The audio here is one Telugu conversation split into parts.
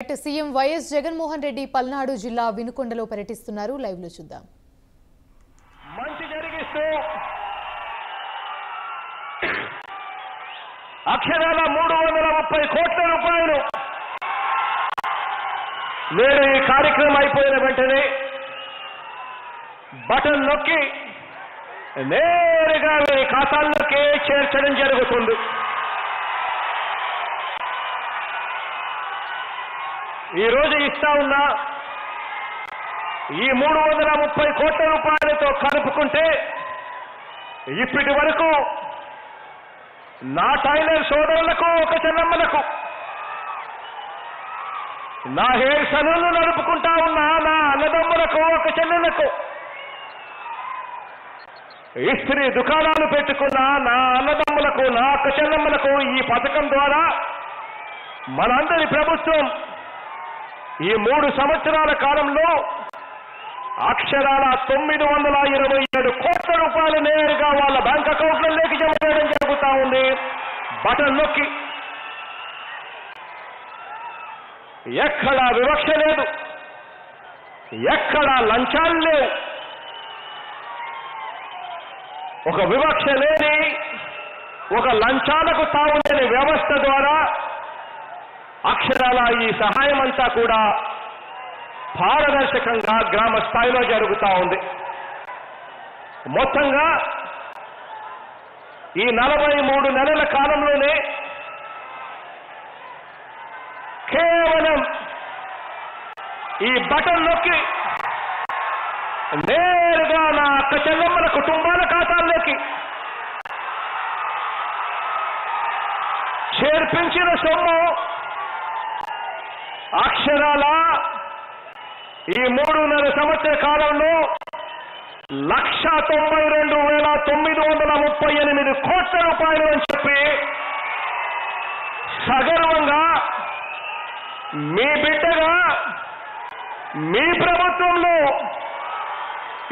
సీఎం వైఎస్ జగన్మోహన్ రెడ్డి పల్నాడు జిల్లా వినుకొండలో పర్యటిస్తున్నారు. లైవ్ లో చూద్దాం. మంచి జరిగిస్తూ అక్షరాల 330 కోట్ల రూపాయలు నేడు ఈ కార్యక్రమం అయిపోయిన వెంటనే బటన్ నొక్కి నేరుగా మీ ఖాతాల్లోకే చేర్చడం జరుగుతుంది. ఈరోజు ఇస్తా ఉన్న ఈ 330 కోట్ల రూపాయలతో కలుపుకుంటే ఇప్పటి వరకు నా టైలర్ సోదరులకు ఒక చెల్లమ్మలకు, నా హెయిర్ సలూన్లు నడుపుకుంటా ఉన్న నా అన్నదమ్ములకు ఒక చెల్లెలకు, ఇస్త్రీ దుకాణాలు పెట్టుకున్న నా అన్నదమ్ములకు నా ఒక చెల్లమ్మలకు ఈ పథకం ద్వారా మనందరి ప్రభుత్వం ఈ 3 సంవత్సరాల కాలంలో అక్షరాల 927 కోట్ల రూపాయలు నేరుగా వాళ్ళ బ్యాంక్ అకౌంట్లలోకి జమ చేయడం జరుగుతూ ఉంది. బటన్ నొక్కి ఎక్కడా వివక్ష లేదు, ఎక్కడా లంచాలు లేవు. ఒక వివక్ష లేని, ఒక లంచాలకు తావులేని వ్యవస్థ ద్వారా అక్షరాల ఈ సహాయం అంతా కూడా పారదర్శకంగా గ్రామ స్థాయిలో జరుగుతూ ఉంది. మొత్తంగా ఈ 43 నెలల కాలంలోనే కేవలం ఈ బటన్ నొక్కి నేరుగా నా అక్క చెల్లెమ్మల కుటుంబాల ఖాతాల్లోకి చేర్పించిన సొమ్ము అక్షరాల ఈ 3.5 సంవత్సర కాలంలో 192,938 కోట్ల రూపాయలు అని చెప్పి సగర్వంగా మీ బిడ్డగా మీ ప్రభుత్వంలో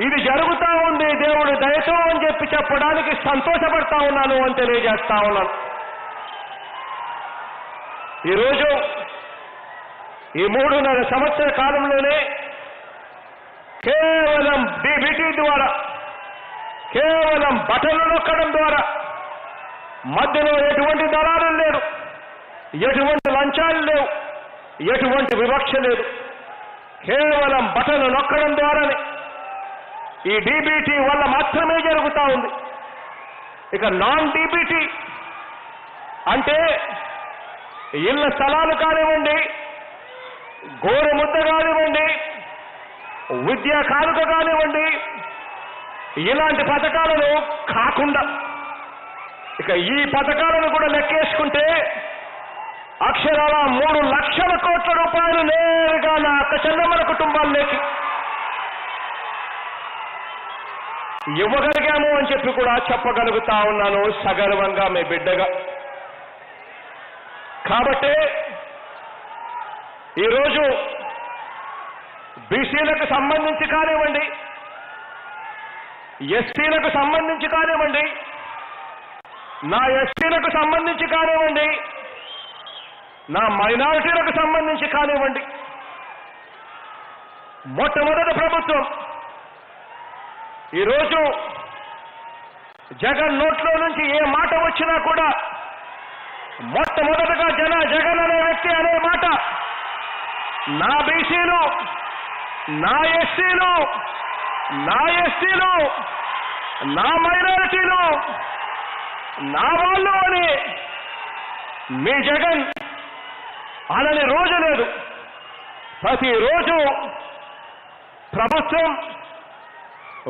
ఇది జరుగుతూ ఉంది దేవుడి దయతో అని చెప్పి చెప్పడానికి సంతోషపడతా ఉన్నాను అని తెలియజేస్తా ఉన్నాను. ఈరోజు ఈ 3.5 సంవత్సర కాలంలోనే కేవలం డీబీటీ ద్వారా, కేవలం బటన్లు నొక్కడం ద్వారా మధ్యలో ఎటువంటి దళాలు లేరు, ఎటువంటి లంచాలు లేవు, ఎటువంటి వివక్ష లేదు. కేవలం బటన్లు నొక్కడం ద్వారానే ఈ డీబీటీ వల్ల మాత్రమే జరుగుతూ ఉంది. ఇక నాన్ డీబీటీ అంటే ఇళ్ల స్థలాలు కానివ్వండి, గోరుముద్ద కానివ్వండి, విద్యా కానుక కానివ్వండి, ఇలాంటి పథకాలను కాకుండా ఇక ఈ పథకాలను కూడా లెక్కేసుకుంటే అక్షరాల 3 లక్షల కోట్ల రూపాయలు నేరుగా నా అక్క చెల్లెమ్మల కుటుంబాల్లోకి ఇవ్వగలిగాము అని చెప్పి కూడా చెప్పగలుగుతా ఉన్నాను సగర్వంగా మీ బిడ్డగా. కాబట్టి ఈరోజు బీసీలకు సంబంధించి కానివ్వండి, ఎస్టీలకు సంబంధించి కానివ్వండి, నా ఎస్టీలకు సంబంధించి కానివ్వండి, నా మైనారిటీలకు సంబంధించి కానివ్వండి, మొట్టమొదటి ప్రభుత్వం ఈరోజు జగన్ నోట్లో నుంచి ఏ మాట వచ్చినా కూడా మొట్టమొదటిగా జగన్ అనే వ్యక్తి అనే మాట నా బీసీలు, నా ఎస్సీలు, నా ఎస్టీలు, నా మైనారిటీలు, నా వాళ్ళు అని మీ జగన్ అనని రోజు లేదు. ప్రతిరోజు ప్రభుత్వం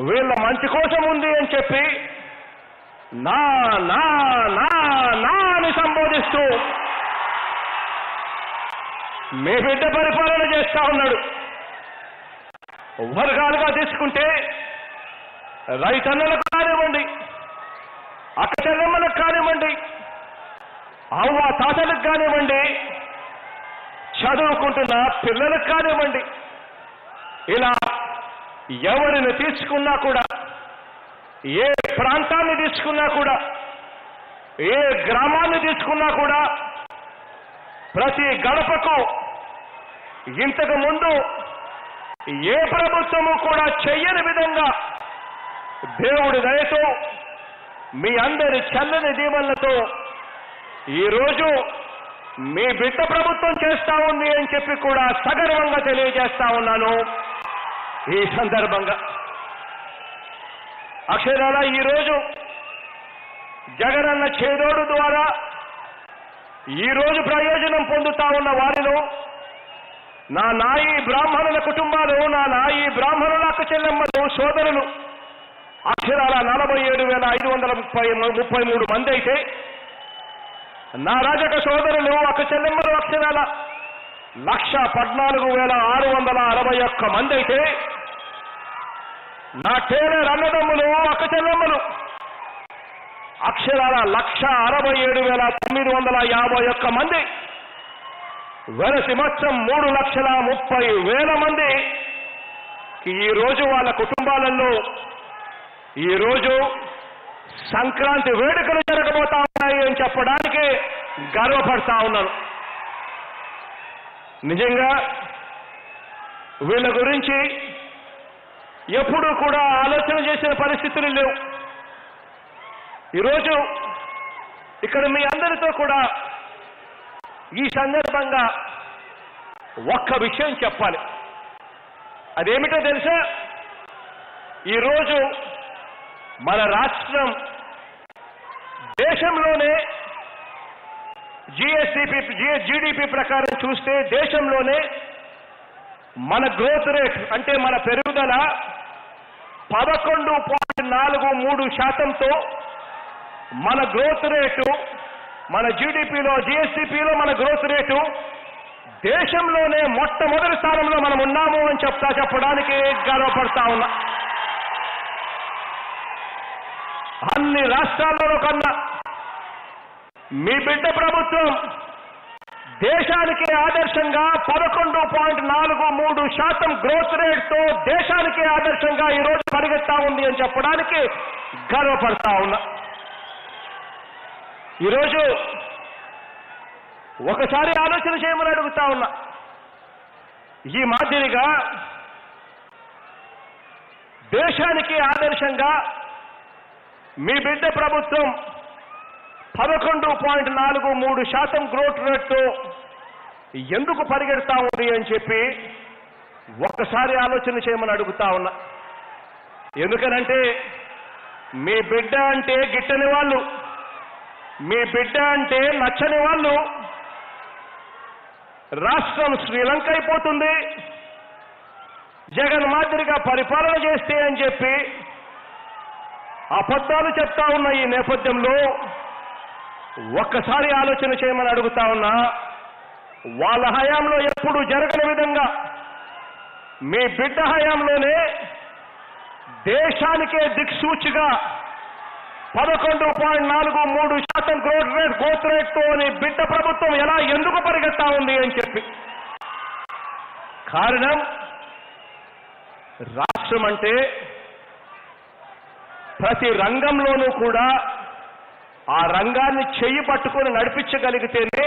వీళ్ళ మంచి కోసం ఉంది అని చెప్పి నా నా నా నా అని సంబోధిస్తూ మీ బిడ్డ పరిపాలన చేస్తా ఉన్నాడు. వర్గాలుగా తీసుకుంటే రైతన్నలకు కానివ్వండి, అక్క చెల్లెమ్మలకు కానివ్వండి, అవ్వ తాతలకు కానివ్వండి, చదువుకుంటున్న పిల్లలకు కానివ్వండి, ఇలా ఎవరిని తీసుకున్నా కూడా, ఏ ప్రాంతాన్ని తీసుకున్నా కూడా, ఏ గ్రామాన్ని తీసుకున్నా కూడా ప్రతి గడపకు ఇంతకు ముందు ఏ ప్రభుత్వము కూడా చెయ్యని విధంగా దేవుడి దయతో మీ అందరి చల్లని దీవెనలతో ఈరోజు మీ బిడ్డ ప్రభుత్వం చేస్తా ఉంది అని చెప్పి కూడా సగర్వంగా తెలియజేస్తా ఉన్నాను. ఈ సందర్భంగా అక్షరాల ఈరోజు జగనన్న చేదోడు ద్వారా ఈరోజు ప్రయోజనం పొందుతా ఉన్న వారిలో నా నాయి బ్రాహ్మణుల కుటుంబాలు, నా నాయి బ్రాహ్మణుల అక్క చెల్లెమ్మలు, సోదరులు అక్షరాల 47,533 మంది అయితే, నా రాజక సోదరులు అక్క చెల్లెమ్మలు అక్షరాల 1,14,661 మంది అయితే, నా టేలర్ అన్నదమ్ములు అక్క చెల్లెమ్మలు అక్షరాల 1,67,951 మంది, వెరసి మొత్తం 3,30,000 మంది ఈరోజు వాళ్ళ కుటుంబాలలో ఈరోజు సంక్రాంతి వేడుకలు జరగబోతా ఉన్నాయి అని చెప్పడానికి గర్వపడతా ఉన్నాను. నిజంగా వీళ్ళ గురించి ఎప్పుడూ కూడా ఆలోచన చేసిన పరిస్థితులు లేవు. ఈరోజు ఇక్కడ మీ అందరితో కూడా ఈ సందర్భంగా ఒక్క విషయం చెప్పాలి. అదేమిటో తెలుసా? ఈరోజు మన రాష్ట్రం దేశంలోనే జీడీపీ ప్రకారం చూస్తే దేశంలోనే మన గ్రోత్ రేట్ అంటే మన పెరుగుదల 11.43%తో మన గ్రోత్ రేటు, మన జీడీపీలో జీఎస్డీపీలో మన గ్రోత్ రేటు దేశంలోనే మొట్టమొదటి స్థానంలో మనం ఉన్నాము అని చెప్పడానికి గర్వపడతా ఉన్నా. అన్ని రాష్ట్రాల్లో కన్నా మీ బిడ్డ ప్రభుత్వం దేశానికే ఆదర్శంగా 11.43% గ్రోత్ రేట్తో దేశానికే ఆదర్శంగా ఈరోజు పరిగెత్తా ఉంది అని చెప్పడానికి గర్వపడతా ఉన్నా. ఈరోజు ఒకసారి ఆలోచన చేయమని అడుగుతా ఉన్నా. ఈ మాదిరిగా దేశానికి ఆదర్శంగా మీ బిడ్డ ప్రభుత్వం 11.43% గ్రోత్ రేట్తో ఎందుకు పరిగెడతా ఉంది అని చెప్పి ఒక్కసారి ఆలోచన చేయమని అడుగుతా ఉన్నా. ఎందుకనంటే మీ బిడ్డ అంటే గిట్టని వాళ్ళు, మీ బిడ్డ అంటే నచ్చని వాళ్ళు రాష్ట్రం శ్రీలంక అయిపోతుంది, జగన్ మాదిరిగా పరిపాలన చేస్తే అని చెప్పి అబద్ధాలు చెప్తా ఉన్న ఈ నేపథ్యంలో ఒక్కసారి ఆలోచన చేయమని అడుగుతా ఉన్నా. వాళ్ళ హయాంలో ఎప్పుడు జరగని విధంగా మీ బిడ్డ హయాంలోనే దేశానికే దిక్సూచిగా 11.43% గ్రోత్ రేట్తో బిడ్డ ప్రభుత్వం ఎలా ఎందుకు పరిగెత్తా ఉంది అని చెప్పి. కారణం రాష్ట్రం అంటే ప్రతి రంగంలోనూ కూడా ఆ రంగాన్ని చెయ్యి పట్టుకొని నడిపించగలిగితేనే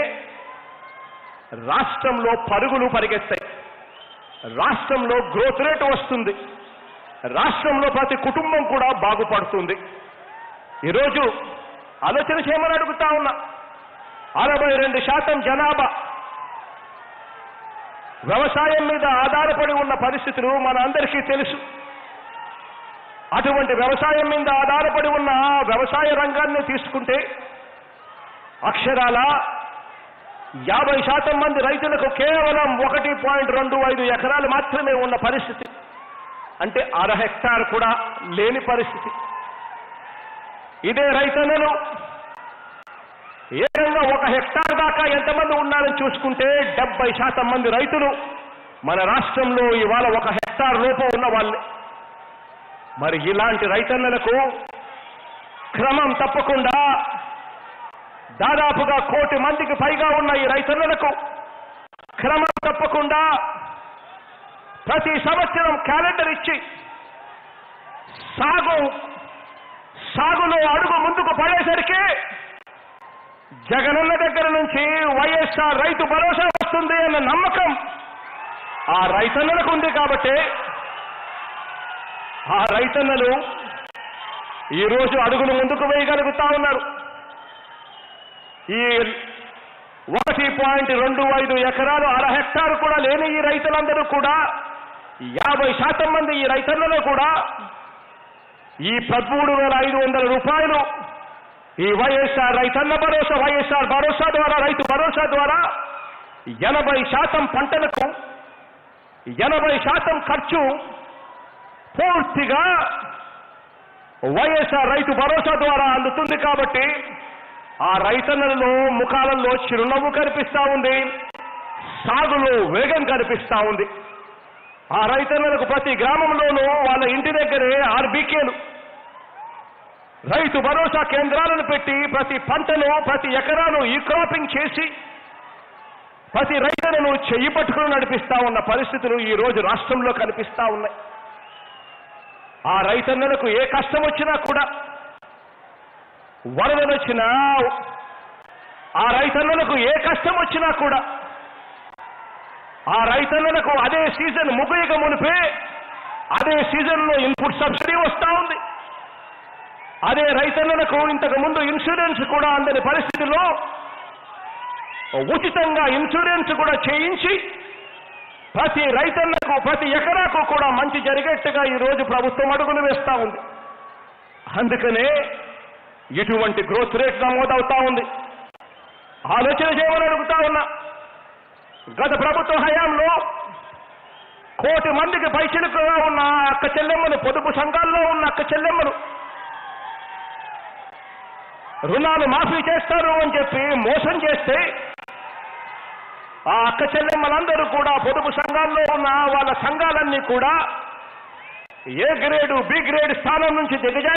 రాష్ట్రంలో పరుగులు పరిగెత్తాయి, రాష్ట్రంలో గ్రోత్ రేట్ వస్తుంది, రాష్ట్రంలో ప్రతి కుటుంబం కూడా బాగుపడుతుంది. ఈరోజు ఆలోచన చేయమని అడుగుతా ఉన్నా. 62% జనాభా వ్యవసాయం మీద ఆధారపడి ఉన్న పరిస్థితులు మన అందరికీ తెలుసు. అటువంటి వ్యవసాయం మీద ఆధారపడి ఉన్న వ్యవసాయ రంగాన్ని తీసుకుంటే అక్షరాల 50% మంది రైతులకు కేవలం 1.25 ఎకరాలు మాత్రమే ఉన్న పరిస్థితి, అంటే 1/2 హెక్టార్ కూడా లేని పరిస్థితి. ఇదే రైతన్నలు ఏకంగా 1 హెక్టార్ దాకా ఎంతమంది ఉన్నారని చూసుకుంటే 70% మంది రైతులు మన రాష్ట్రంలో ఇవాళ 1 హెక్టార్ లోపు ఉన్న వాళ్ళే. మరి ఇలాంటి రైతన్నలకు క్రమం తప్పకుండా దాదాపుగా 1 కోటి మందికి పైగా ఉన్న ఈ రైతన్నలకు క్రమం తప్పకుండా ప్రతి సంవత్సరం క్యాలెండర్ ఇచ్చి సాగులో అడుగు ముందుకు పడేసరికి జగనన్న దగ్గర నుంచి వైఎస్ఆర్ రైతు భరోసా వస్తుంది అన్న నమ్మకం ఆ రైతన్నలకు ఉంది కాబట్టి ఆ రైతన్నలు ఈరోజు అడుగులు ముందుకు వేయగలుగుతా ఉన్నారు. ఈ 1.25 ఎకరాలు 1/2 హెక్టారు కూడా లేని ఈ రైతులందరూ కూడా 50% మంది ఈ రైతన్నలు కూడా ఈ 13,500 రూపాయలు ఈ వైఎస్ఆర్ రైతన్న భరోసా, వైఎస్ఆర్ భరోసా ద్వారా, రైతు భరోసా ద్వారా 80% పంటలకు 80% ఖర్చు పూర్తిగా వైఎస్ఆర్ రైతు భరోసా ద్వారా అందుతుంది. కాబట్టి ఆ రైతన్నలలో ముఖాలలో చిరునవ్వు కనిపిస్తా ఉంది, సాగులో వేగం కనిపిస్తా ఉంది. ఆ రైతన్నలకు ప్రతి గ్రామంలోనూ వాళ్ళ ఇంటి దగ్గరే ఆర్బీకేలు, రైతు భరోసా కేంద్రాలను పెట్టి ప్రతి పంటను, ప్రతి ఎకరాను ఈ క్రాపింగ్ చేసి ప్రతి రైతులను చెయ్యి పట్టుకుని నడిపిస్తా ఉన్న పరిస్థితులు ఈ రోజు రాష్ట్రంలో కనిపిస్తా ఉన్నాయి. ఆ రైతన్నలకు ఏ కష్టం వచ్చినా కూడా, వరదలు వచ్చినా, ఆ రైతన్నలకు ఏ కష్టం వచ్చినా కూడా, ఆ రైతన్నలకు అదే సీజన్ ముగియక మునిపే అదే సీజన్లో ఇన్పుట్ సబ్సిడీ వస్తూ ఉంది. అదే రైతన్నలకు ఇంతకు ముందు ఇన్సూరెన్స్ కూడా అందని పరిస్థితిలో ఉచితంగా ఇన్సూరెన్స్ కూడా చేయించి ప్రతి రైతన్నకు, ప్రతి ఎకరాకు కూడా మంచి జరిగేట్టుగా ఈరోజు ప్రభుత్వం అడుగులు వేస్తూ ఉంది. అందుకనే ఇటువంటి గ్రోత్ రేట్ నమోదవుతా ఉంది. ఆలోచన చేయమని అడుగుతా ఉన్నా. గత ప్రభుత్వ హయాంలో 1 కోటి మందికి పైచిలుకుగా ఉన్న అక్క చెల్లెమ్మలు, పొదుపు సంఘాల్లో ఉన్న అక్క చెల్లెమ్మలు రుణాలు మాఫీ చేస్తారు అని చెప్పి మోసం చేస్తే ఆ అక్క చెల్లెమ్మలందరూ కూడా పొదుపు సంఘాల్లో ఉన్న వాళ్ళ సంఘాలన్నీ కూడా ఏ గ్రేడు, బి గ్రేడ్ స్థానం నుంచి దిగజారి